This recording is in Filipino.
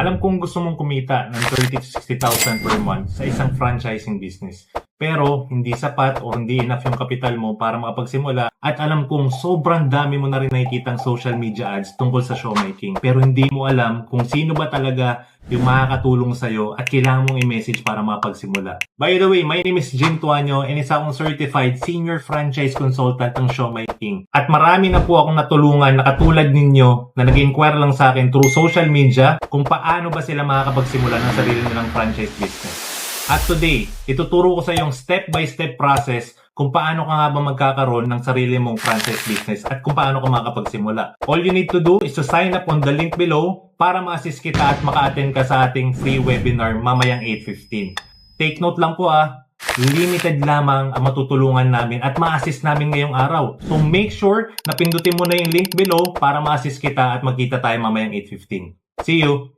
Alam kong gusto mong kumita ng 30 to 60,000 per month sa isang franchising business. Pero hindi sapat o hindi enough yung kapital mo para makapagsimula, at alam kong sobrang dami mo na rin nakikitang social media ads tungkol sa showmaking. Pero hindi mo alam kung sino ba talaga yung makakatulong sa'yo at kailangan mong i-message para makapagsimula. By the way, my name is Jim Tuanyo and isa akong certified senior franchise consultant ng showmaking. At marami na po akong natulungan na katulad ninyo na nag-inquire lang sa akin through social media kung paano ba sila makakapagsimula ng sarili nilang franchise business. At today, ituturo ko sa yung step-by-step process kung paano ka nga ba magkakaroon ng sarili mong franchise business at kung paano ka makapagsimula. All you need to do is to sign up on the link below para ma-assist kita at maka-attend ka sa ating free webinar mamayang 8:15. Take note lang po limited lamang ang matutulungan namin at ma-assist namin ngayong araw. So make sure na pindutin mo na yung link below para ma-assist kita at magkita tayo mamayang 8:15. See you!